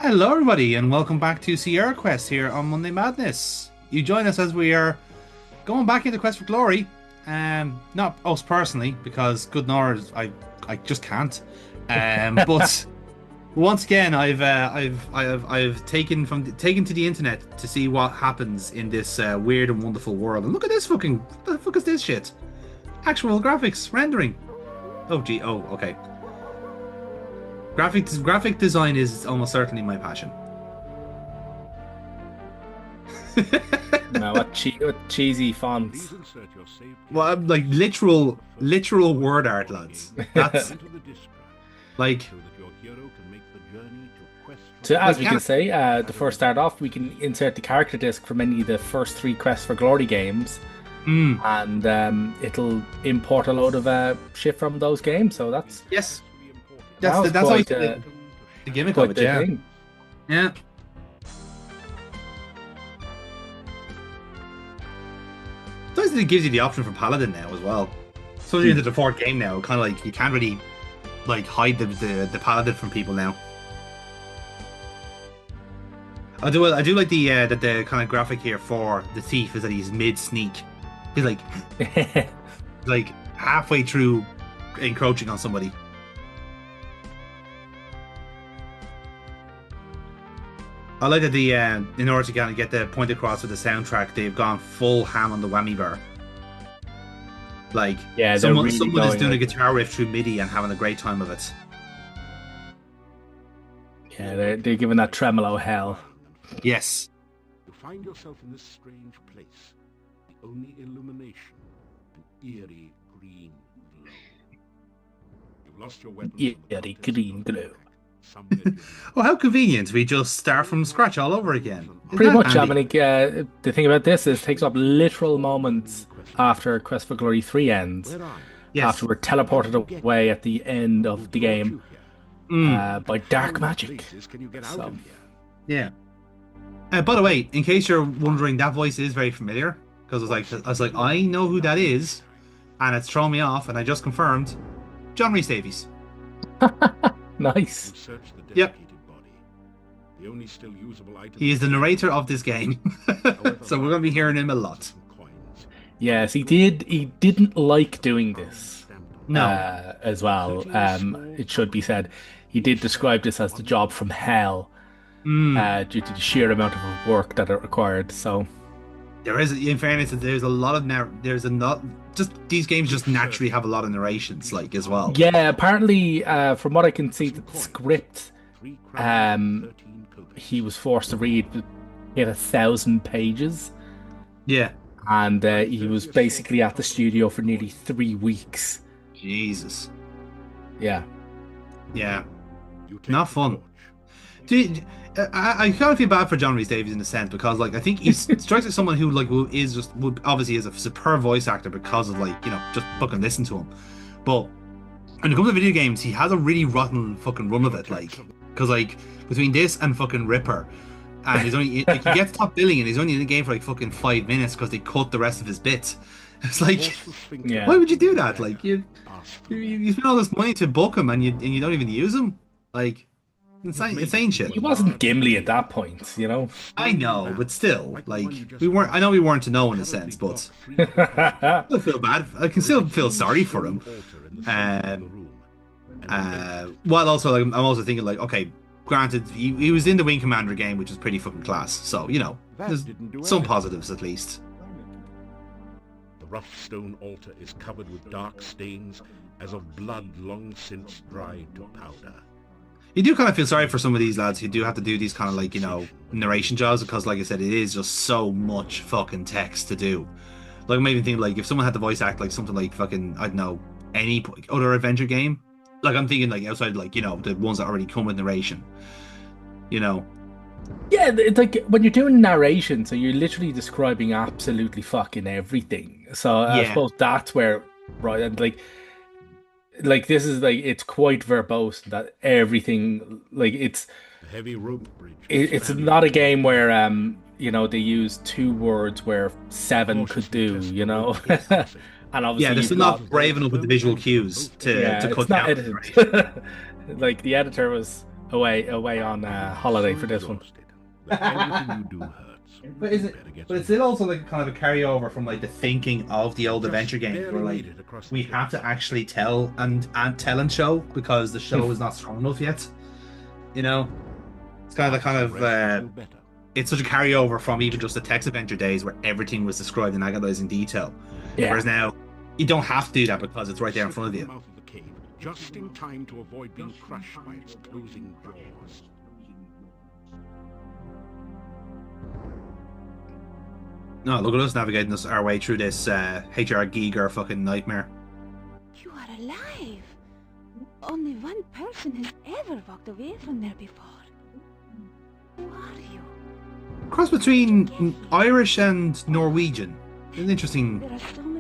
Hello, everybody, and welcome back to SierraQuest here on Monday Madness. You join us as we are going back into Quest for Glory. Not us personally, because good Lord, I just can't. But once again, I've taken to the internet to see what happens in this weird and wonderful world. And look at this fucking what the fuck is this shit? Actual graphics rendering. Oh gee, oh okay. Graphic design is almost certainly my passion. No, what cheesy fonts. Well, I'm like literal word art, lads. That's like, So as like we yeah, can say, the first start off, we can insert the character disc from any of the first three Quest for Glory games, mm, and it'll import a load of shit from those games. So yes, that was that's always quite the gimmick of quite it. the Yeah, thing. yeah. So it gives you the option for Paladin now as well. So you're into the fourth game now. Kind of like you can't really like hide the Paladin from people now. I do like the kind of graphic here for the thief is that he's mid sneak. He's like halfway through encroaching on somebody. I like that in order to kind of get the point across with the soundtrack, they've gone full ham on the whammy bar. Like Yeah, they're someone really someone is going doing a like, guitar riff through MIDI and having a great time of it. yeah, they're giving that tremolo hell. Yes. You find yourself in this strange place. The only illumination, an eerie green glow. You've lost your weapons. Eerie green glow. Well, how convenient. We just start from scratch all over again. Isn't Pretty that much, handy? Dominic. The thing about this is it takes up literal moments after Quest for Glory 3 ends. Yes. After we're teleported away at the end of the game by dark magic. So, Yeah. By the way, in case you're wondering, that voice is very familiar because I was like, I know who that is, and it's thrown me off, and I just confirmed, John Rhys Davies. nice. Yep. The only still usable item He is the narrator of this game, so we're going to be hearing him a lot. Yes, he did. He didn't like doing this. No. As well. It should be said, he did describe this as the job from hell, due to the sheer amount of work that it required. So There is, in fairness, there's a lot of there's a not just these games just naturally have a lot of narrations, like as well. yeah, apparently, from what I can see, the script, he was forced to read in 1,000 pages. Yeah. And he was basically at the studio for nearly 3 weeks. Jesus. Yeah. Yeah. Not fun. Dude, I kind of feel bad for John Rhys Davies in a sense because, like, I think he strikes as someone who, like, would obviously is a superb voice actor because of, like, just fucking listen to him. But when it comes to video games, he has a really rotten fucking run of it, like, because, like, between this and fucking Ripper, and he's only like he gets top billing and he's only in the game for like fucking 5 minutes because they cut the rest of his bits. It's like, Yeah. why would you do that? Like, you spend all this money to book him and you don't even use him. Like, insane shit. He wasn't Gimli at that point, you know? I know, but still, like, we weren't. I know we weren't to know in a sense, but I still feel bad. I can still feel sorry for him. While also, like, I'm also thinking, like, okay, granted, he was in the Wing Commander game, which is pretty fucking class. So, there's some positives at least. The rough stone altar is covered with dark stains as of blood long since dried to powder. You do kind of feel sorry for some of these lads who do have to do these kind of like, narration jobs because, like I said, it is just so much fucking text to do. Like, I'm even thinking, like, if someone had to voice act like something like fucking, I don't know, any other adventure game, like, I'm thinking, like, outside, like, the ones that already come with narration, Yeah, it's like when you're doing narration, so you're literally describing absolutely fucking everything. So I suppose that's where, right, and like this is like it's quite verbose that everything like it's The heavy rope bridge. it's not a game where they use 2 words where 7 could do, and obviously they're still not brave enough with the visual cues to cut it's not down. edited. Like the editor was away on holiday for this one. Everything you do hurts. But it's still also like kind of a carryover from like the thinking of the old adventure games, where like we have to actually tell and show because the show is not strong enough yet. You know, it's kind of it's such a carryover from even just the text adventure days where everything was described in agonizing detail. Yeah. Whereas now you don't have to do that because it's right there in front of you. Just in time to avoid being crushed by its closing jaws. No, look at us navigating our way through this HR Giger fucking nightmare. You are alive. Only one person has ever walked away from there before. Who are you? Cross between Irish and Norwegian. An interesting. There are so many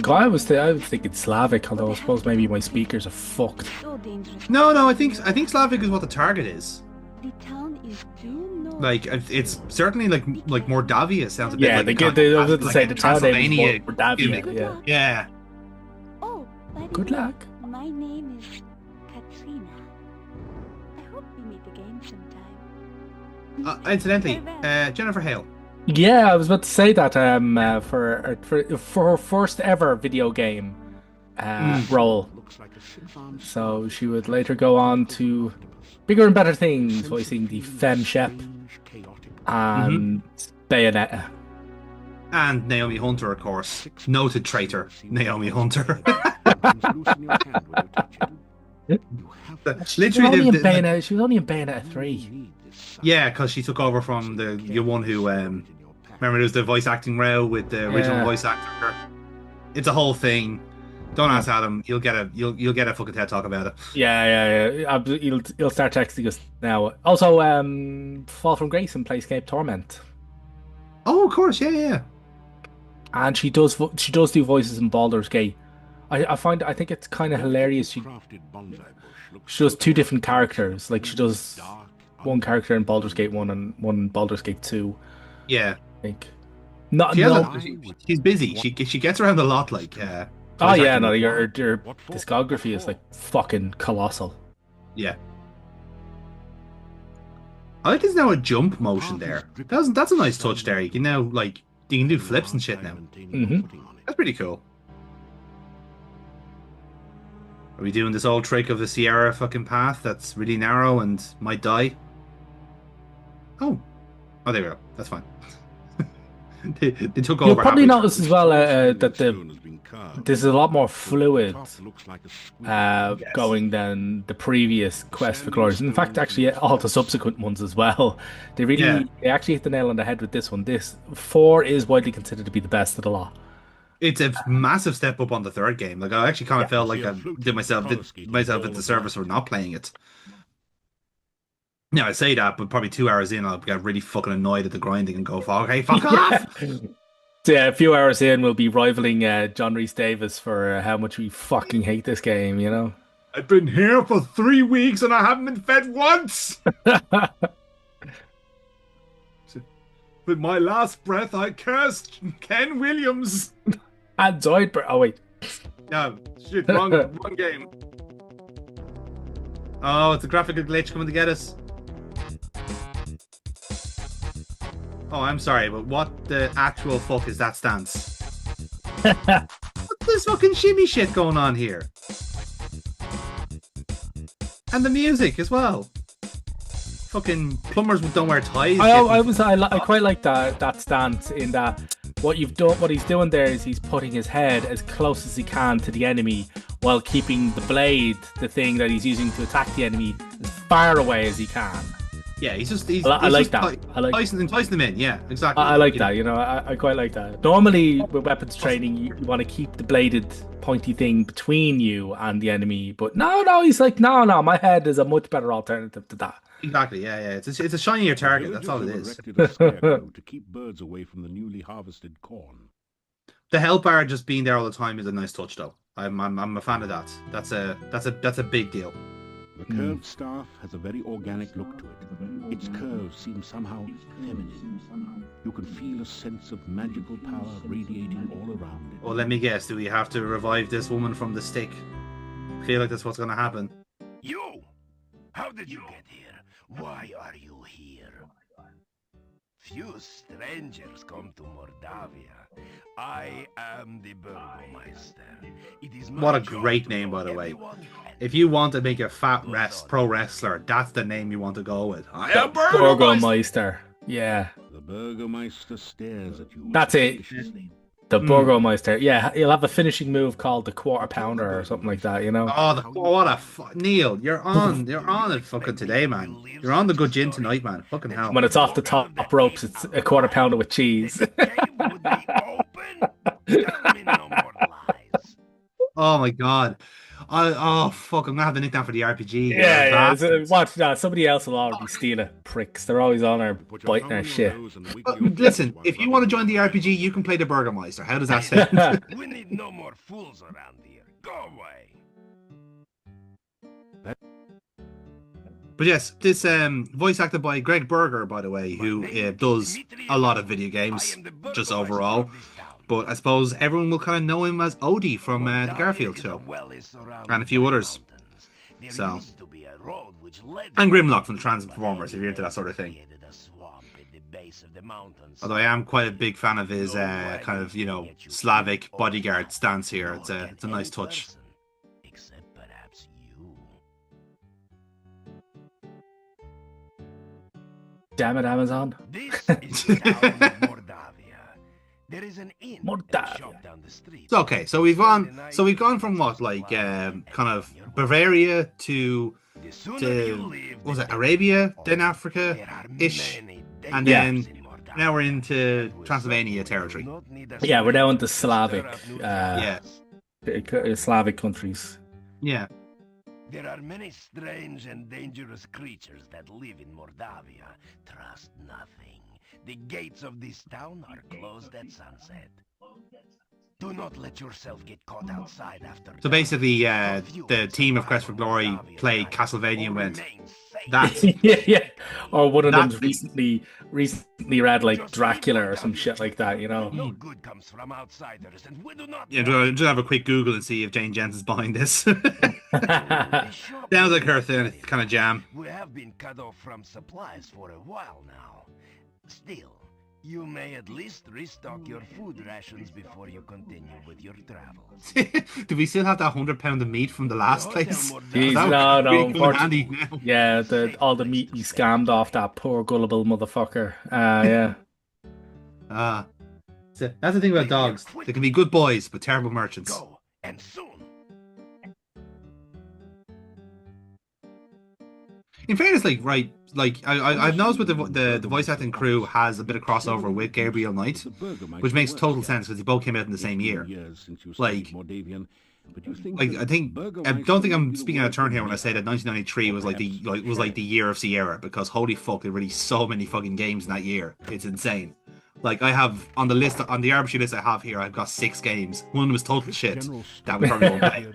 I was thinking Slavic, although I suppose maybe my speakers are fucked. so dangerous. No, I think Slavic is what the target is. The town is due north. Like it's certainly like Mordavia sounds a bit Yeah, like I was going to say the town name is Transylvania Mordavia. Yeah. Oh, by the Good way, luck. My name is Katrina. I hope we meet again sometime. Incidentally, Farewell. Jennifer Hale. Yeah, I was about to say that for her first ever video game role. So she would later go on to bigger and better things, voicing the Femme Shep and Bayonetta. And Naomi Hunter, of course. Noted traitor, Naomi Hunter. She was only in Bayonetta 3. Yeah, because she took over from the one who remember there was the voice acting row with the original voice actor. It's a whole thing. Don't ask Adam. You'll get a fucking TED talk about it. Yeah. He'll start texting us now. Also, Fall from Grace and Playscape Torment. Oh, of course, yeah. And she does do voices in Baldur's Gate. I think it's kind of hilarious. She does two different characters. Like she does one character in Baldur's Gate 1 and one in Baldur's Gate 2. Yeah. I think. She's busy. She gets around a lot. Like. Your discography is like fucking colossal. Yeah. I like there's now a jump motion there. That's a nice touch there. You can now you can do flips and shit now. That's pretty cool. Are we doing this old trick of the Sierra fucking path that's really narrow and might die? Oh, there we go. That's fine. they took over. You'll probably notice as well that this is a lot more fluid going than the previous Quest for Glory. In fact, actually, all the subsequent ones as well. They actually hit the nail on the head with this one. This 4 is widely considered to be the best of the lot. It's a massive step up on the third game. Like I actually kind of felt like I did myself a disservice for not playing it. Yeah, I say that, but probably 2 hours in, I'll get really fucking annoyed at the grinding and go, okay, fuck off! So yeah, a few hours in, we'll be rivaling John Rhys Davis for how much we fucking hate this game, you know? I've been here for 3 weeks and I haven't been fed once! With my last breath, I cursed Ken Williams! And Zoidberg. Oh, wait. No, shit, wrong game. Oh, it's a graphical glitch coming to get us. Oh, I'm sorry, but what the actual fuck is that stance? What's this fucking shimmy shit going on here? And the music as well. Fucking plumbers don't wear ties. I quite like that stance in that what he's doing there is he's putting his head as close as he can to the enemy while keeping the blade, the thing that he's using to attack the enemy, as far away as he can. Yeah, I like that. Enticing them in, yeah, exactly. I like that, I quite like that. Normally, with weapons training, you want to keep the bladed, pointy thing between you and the enemy, but no, he's like, no, my head is a much better alternative to that. Exactly, yeah. It's a shinier target, that's all it is. To keep birds away from the newly harvested corn. The health bar just being there all the time is a nice touch, though. I'm a fan of that. That's a big deal. The curved staff has a very organic look to it. Its curves seem somehow feminine. You can feel a sense of magical power radiating all around it. Well, let me guess. Do we have to revive this woman from the stick? I feel like that's what's going to happen. You! How did you get here? Why are you here? Few strangers come to Mordavia. I am the Burgomeister. It is my What a job great to name, know by the way. everyone and If you want to make a pro wrestler, that's the name you want to go with. I The am Burgomeister. Burgomeister. Yeah. The Burgomeister stares at you. That's it. suspiciously. The Burgomeister. Yeah, he'll have a finishing move called the Quarter Pounder or something like that, you know? Oh, what a Neil, you're on it fucking today, man. You're on the good gin tonight, man. Fucking hell. When it's off the top ropes, it's a Quarter Pounder with cheese. the gate would be open. Tell me no more lies. Oh my god. Fuck, I'm gonna have the nickname for the RPG. Yeah. Watch that. Somebody else will already steal it, pricks. They're always on our Put your biting thumb our on your shit. nose and wiggle your Listen, fingers if while you want to rubbing join the your RPG, you can play the Burgomeister. How does that sound? We need no more fools around here. Go away. But yes, this voice acted by Greg Berger, by the way, who does a lot of video games, just overall. But I suppose everyone will kind of know him as Odie from the Garfield show, and a few others. So, and Grimlock from the Transformers, if you're into that sort of thing. Although I am quite a big fan of his kind of, you know, Slavic bodyguard stance here. It's a nice touch. Except perhaps you. Damn it, Amazon. This is the town of Mordavia. There is an inn and a Mordavia. shop down the street. Okay, so we've gone from what, like kind of Bavaria to The sooner you leave, was the it better. Arabia, then There Africa are ish, many and dangers then in Mordavia. now we're into That will Transylvania solve. territory. Do not need a Yeah, we're now into stir Slavic, of new Yeah. ideas. Slavic countries. Yeah. There are many strange and dangerous creatures that live in Mordavia. Trust nothing. The gates of this town are closed at sunset. Do not let yourself get caught outside after So dark. basically, A few the will team of survive Quest for Glory Mordavia played night Castlevania and or went, remain safe. That's yeah. Or one of That's- them's recently read like Dracula or some shit like that, you know? No good comes from outsiders, and we do not. Yeah, want just have a quick Google and see if Jane Jensen's behind this. it. Sure Sounds like her thing. thing, kind of jam. We have been cut off from supplies for a while now. Still, you may at least restock your food rations before you continue with your travels. Do we still have that £100 of meat from the last Hotel place? Mordavia- Jeez, That would no, really come in unfortunately. handy now. Yeah, all the meat we scammed off that poor gullible motherfucker. Yeah. So that's the thing about dogs. They can be good boys, but terrible merchants. Go, and soon. In fairness, I've noticed with the voice acting crew has a bit of crossover with Gabriel Knight, which makes total sense because they both came out in the same year. Like, I don't think I'm speaking out of turn here when I say that 1993 was like the year of Sierra, because holy fuck, they released so many fucking games in that year. It's insane. Like, I have on the RPG list I have here, I've got 6 games. One of them is total shit that we probably won't play,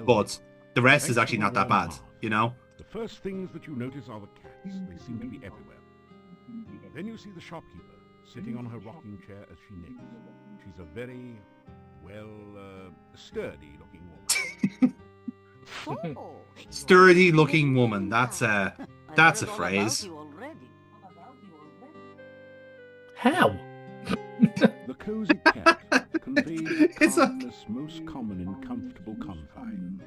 but the rest is actually not that bad, you know. The first things that you notice are the cats. They seem to be everywhere. Then you see the shopkeeper sitting on her rocking chair as she knits. She's a very, sturdy-looking woman. Sturdy-looking woman. That's a phrase. How? The cozy cat conveys It's a- calmness most common in comfortable confine.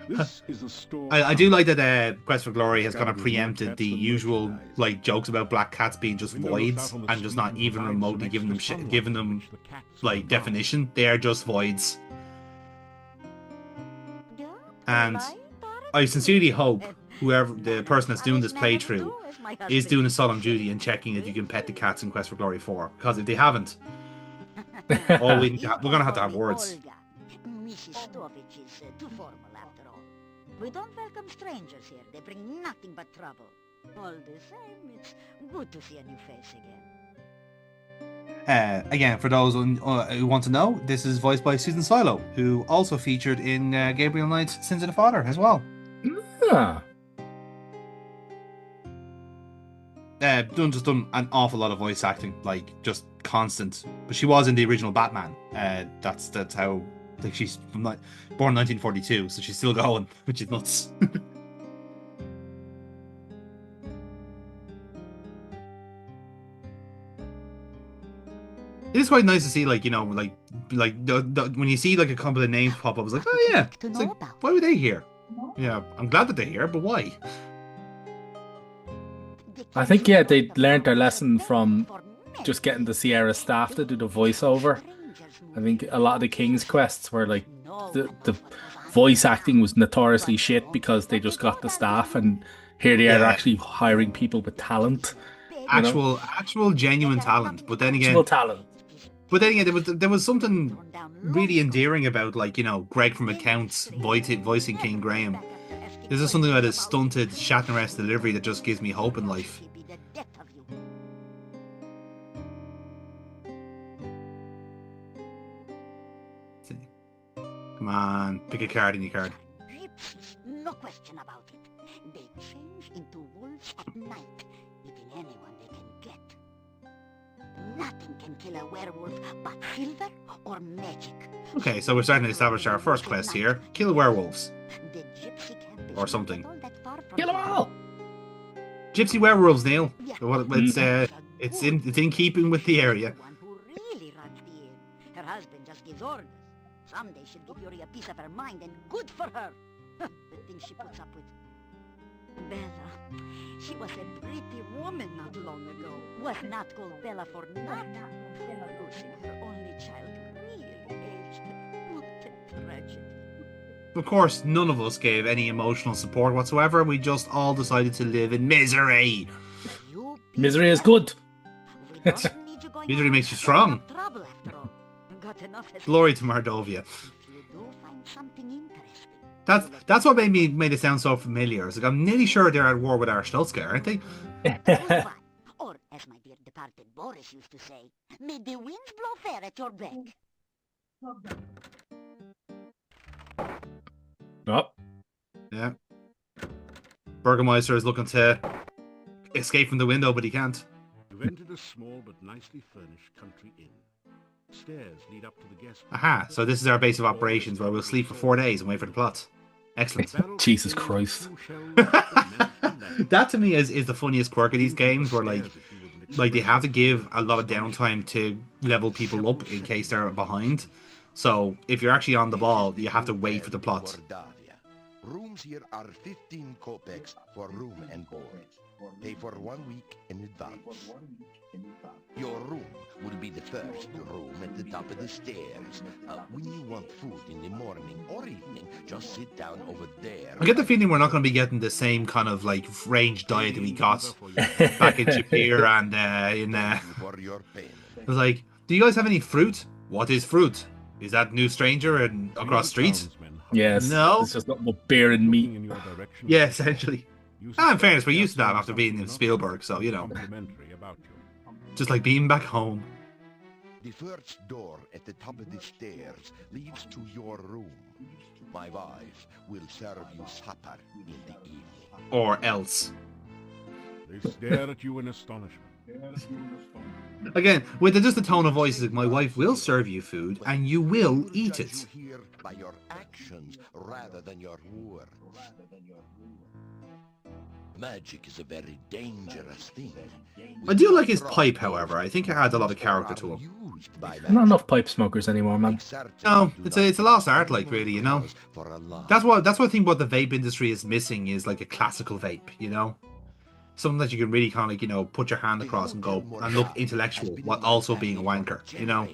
This is a store. I do like that Quest for Glory has kind of preempted the usual like jokes about black cats being just voids and just not even remotely giving them shit, giving them like definition. They are just voids. And I sincerely hope whoever the person that's doing this playthrough is doing a solemn duty and checking that you can pet the cats in Quest for Glory 4. Because if they haven't, we're gonna have to have words. Mrs. Stovich is too formal after all. We don't welcome strangers here. They bring nothing but trouble. All the same, it's good to see a new face again. Again, for those who want to know, this is voiced by Susan Silo, who also featured in Gabriel Knight's Sins of the Father as well. Ah. Done an awful lot of voice acting, like just constant. But she was in the original Batman. That's how. Like, she's from born 1942, so she's still going, which is nuts. It is quite nice to see, like, you know, like when you see like a couple of names pop up, it's like, oh yeah, it's like, why were they here? Yeah, I'm glad that they're here, but why? I think, yeah, they learned their lesson from just getting the Sierra staff to do the voiceover. I think a lot of the King's quests were like the voice acting was notoriously shit because they just got the staff, and here they are actually hiring people with talent. Actual genuine talent. But then again, there was something really endearing about, like, you know, Greg from Accounts voicing King Graham. There's just something about his stunted Shatner-esque delivery that just gives me hope in life. Come on, pick a card in your card. No question about it. They change into wolves at night, eating anyone they can get. Nothing can kill a werewolf but silver or magic. Okay, so we're starting to establish our first quest here. Kill werewolves. Or something. Kill them all! Gypsy werewolves, Neil. It's in keeping with the area. Who really runs the inn. Her husband just gives orders. Someday she'll give Yuri a piece of her mind, and good for her. The things she puts up with. Bella. She was a pretty woman not long ago. Was not called Bella for nothing. Losing her only child really aged. What a tragedy. Of course, none of us gave any emotional support whatsoever. We just all decided to live in misery. Misery is good. Misery makes you strong. Glory to Mordavia. That's what made it sound so familiar. It's like, I'm nearly sure they're at war with Arstotzka, aren't they? Or, as my dear departed Boris used to say, may the winds blow fair at your back. Oh. Yeah. Burgermeister is looking to escape from the window, but he can't. You've entered a small but nicely furnished country inn. Stairs lead up to the guest. Aha, so this is our base of operations where we'll sleep for 4 days and wait for the plot. Excellent. Jesus Christ. That to me is the funniest quirk of these games, where like they have to give a lot of downtime to level people up in case they're behind. So if you're actually on the ball, you have to wait for the plot. Rooms here are 15 kopecks for room and board. Pay for 1 week in advance. Your room will be the first room at the top of the stairs. When you want food in the morning or evening, just sit down over there. I get the feeling we're not going to be getting the same kind of like range diet that we got back in Shapir and It was like, do you guys have any fruit? What is fruit? Is that new stranger and across streets? Yes. No. It's just not beer and meat. Yeah, essentially. In fairness, we're used to that after being in Spielberg, so, you know. Just like being back home. The first door at the top of the stairs leads to your room. My wife will serve you supper in the evening. Or else. They stare at you in astonishment. Again, with just the tone of voice, like, my wife will serve you food, and you will eat it. You hear by your actions rather than your words. Magic is a very dangerous thing. I do like his pipe, however. I think it adds a lot of character to him. Not enough pipe smokers anymore, man. No, it's a lost art, like, really, you know. That's what I think what the vape industry is missing is like a classical vape, you know. Something that you can really kind of like, you know, put your hand across and go and look intellectual while also being a wanker, you know.